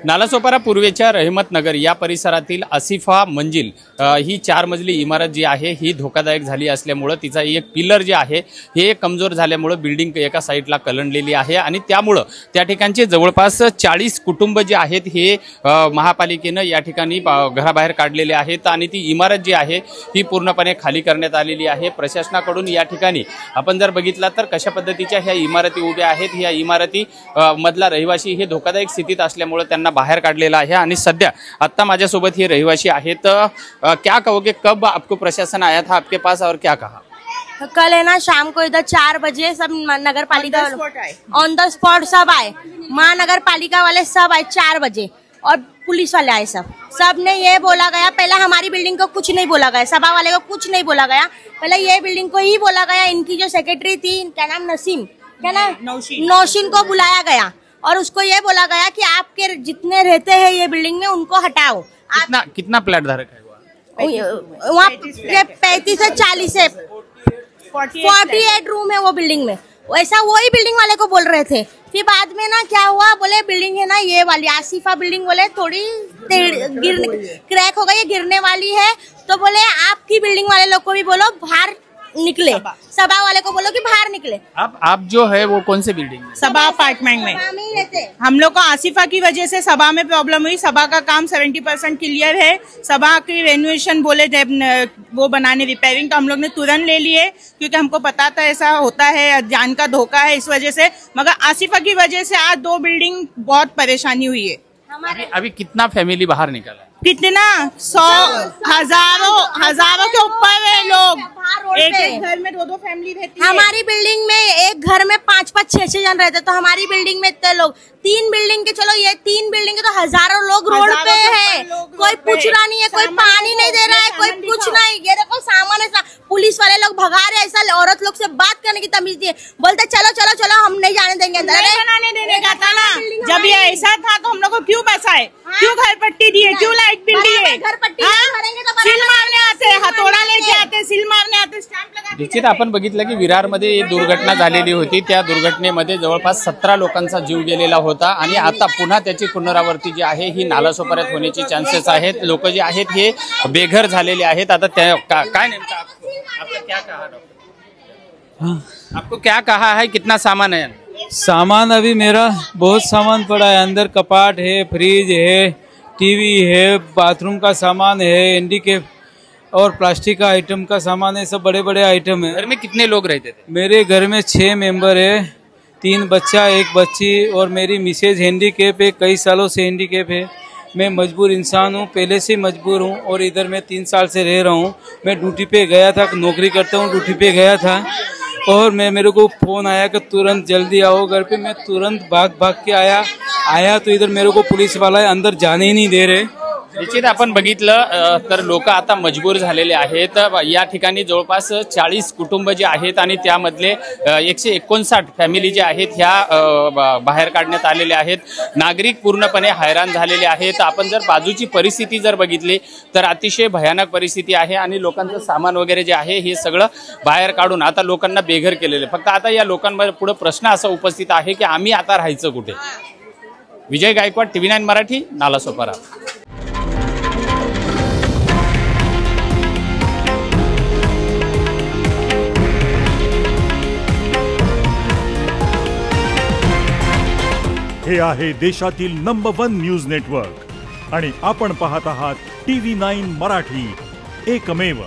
नालासोपारा पूर्वेच्या रहमतनगर या परिसरातील आसिफा मंजिल ही 4 मजली इमारत जी आहे ही धोकादायक झाली असल्यामुळे तिचा एक पिलर जे आहे हे कमजोर झाल्यामुळे बिल्डिंग एका साईडला कलंडलेली आहे आणि त्यामुळे त्या ठिकाणचे जवळपास 40 कुटुंब जे आहेत हे महापालिकेनं या ठिकाणी घराबाहेर काढलेले आहेत आणि ती इमारत जी आहे ही पूर्णपणे खाली करण्यात आलेली आहे। प्रशासनाकडून या ठिकाणी आपण जर बघितला तर कशा पद्धतीच्या ह्या इमारती उभ्या आहेत, ह्या इमारती मधला रहिवासी हे धोकादायक स्थितीत असल्यामुळे त्यांना बाहर काढलेला है। आणि सध्या आता माझ्यासोबत हे रहिवासी आहेत। क्या कहोगे, कब आपको प्रशासन आया था आपके पास और क्या कहा? कल है ना शाम को इधर 4 बजे सब नगर पालिका ऑन द स्पॉट सब आए, महानगर पालिका वाले सब आए 4 बजे और पुलिस वाले आए। सब ने ये बोला गया, पहले हमारी बिल्डिंग को कुछ नहीं बोला गया, सभा वाले को कुछ नहीं बोला गया, पहले ये बिल्डिंग को ही बोला गया। इनकी जो सेक्रेटरी थी, क्या नाम, नसीम, क्या नाम, नौशीन को बुलाया गया और उसको ये बोला गया कि आपके जितने रहते हैं ये बिल्डिंग में उनको हटाओ। कितना प्लैट धारक है वहाँ 35 से 40 है, 48 रूम है वो बिल्डिंग में, वैसा वही बिल्डिंग वाले को बोल रहे थे। फिर बाद में ना क्या हुआ, बोले बिल्डिंग है ना ये वाली आसिफा बिल्डिंग, बोले थोड़ी क्रैक हो गई है, गिरने वाली है, तो बोले आपकी बिल्डिंग वाले लोग को भी बोलो बाहर निकले, सभा वाले को बोलो कि बाहर निकले। आप जो है वो कौन से बिल्डिंग में? सभा अपार्टमेंट में। हम लोग को आसिफा की वजह से सभा में प्रॉब्लम हुई। सभा का काम 70% क्लियर है, सभा की रेनोवेशन बोले थे वो बनाने रिपेयरिंग, तो हम लोग ने तुरंत ले लिए क्योंकि हमको पता था ऐसा होता है, जान का धोखा है इस वजह से। मगर आसिफा की वजह से आज 2 बिल्डिंग बहुत परेशानी हुई है। अभी कितना फैमिली बाहर निकला? कितना 100 हजारों के ऊपर है लोग, एक घर में 2-2 फैमिली रहती है। हमारी बिल्डिंग में एक घर में 5-5, 6-6 जन रहते, तो हमारी बिल्डिंग में इतने लोग, 3 बिल्डिंग के, चलो ये 3 बिल्डिंग के तो हजारों लोग रोड पे है, कोई पूछ रहा नहीं है, कोई पानी नहीं दे रहा है, कोई कुछ नहीं। ये देखो सामान है, पुलिस वाले लोग भगा रहे, ऐसा औरत लोग से बात करने की तमीज नहीं है, बोलते चलो चलो चलो हम नहीं जाने देंगे अंदर। बनाने देने का था ना, जब ये ऐसा था तो हम लोग को क्यों बसाए, क्यों घर पट्टी दिए, क्यों लाइट बिल दिए? घर पट्टी सिल मारने आते, हथौड़ा लेके आते, सिल मारने आते, स्टॅम्प लगा। निश्चित आपण बघितलं की विरारमध्ये एक दुर्घटना झालेली होती, त्या दुर्घटनेमध्ये जवळपास 17 लोकांचा जीव गेलेला होता आणि आता पुन्हा त्याची पुनरावृत्ती जी आहे ही नालासोपाऱ्यात होण्याची चान्सेस आहेत। लोक जे आहेत हे बेघर झालेले आहेत। आता काय नेमका आपको क्या कहा डॉक्टर? आपको क्या कहा है, कितना सामान है? सामान अभी मेरा बहुत सामान पड़ा है, अंदर कपाट है, फ्रिज है, टीवी है, बाथरूम का सामान है, हैंडीकैप और प्लास्टिक का आइटम का सामान है, सब बड़े बड़े आइटम है। घर में कितने लोग रहते थे? मेरे घर में 6 मेंबर है, 3 बच्चा 1 बच्ची और मेरी मिसेज हैंडीकैप है, कई सालों से हैंडीकैप है। मैं मजबूर इंसान हूँ, पहले से मजबूर हूँ और इधर मैं 3 साल से रह रहा हूँ। मैं ड्यूटी पे गया था, नौकरी करता हूँ, ड्यूटी पे गया था और मेरे को फोन आया कि तुरंत जल्दी आओ घर पे। मैं तुरंत भाग के आया तो इधर मेरे को पुलिस वाला अंदर जाने ही नहीं दे रहे। निश्चित आपण बघितलं तर लोक आता मजबूर झालेले आहेत। या ठिकाणी जवळपास 40 कुटुंब जे आहेत आणि त्यामधले 159 फॅमिली जे आहेत ह्या बाहेर काढण्यात आलेले आहेत। नागरिक पूर्णपणे हैराण झालेले आहेत। आपण जर बाजूची परिस्थिती जर बघितली तर अतिशय भयानक परिस्थिती आहे आणि लोकांचं सामान वगैरे जे आहे हे सगळं बाहेर काढून आता लोकांना बेघर केलेले। फक्त आता या लोकांमध्ये पुढे प्रश्न असा उपस्थित आहे की आम्ही आता राहायचं कुठे? विजय गायकवाड, TV9 मराठी, नालासोपारा। हे आहे देशातील नंबर 1 न्यूज नेटवर्क आणि आपण पाहत आहात TV9 मराठी, एकमेव।